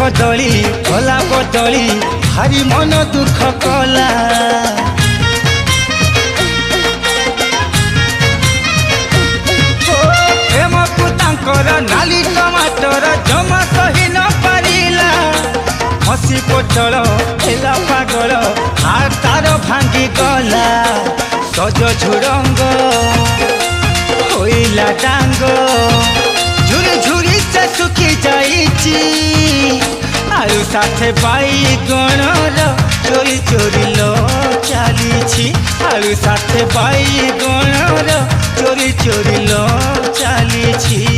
कदली भला बदली भारी मन दुख कला प्रेम को तांकर नाली टमाटर जमा सही न पारिला हसी पोटल हेला पागल हार तार भांगी गला सज झुरंग होइला डांग झुरी झुरी से सुखी जाइची आलू साथे बाईगणर चोरी चोरी लो चलीछि आलू साथे बाईगणर चोरी चोरी लो चलीछि।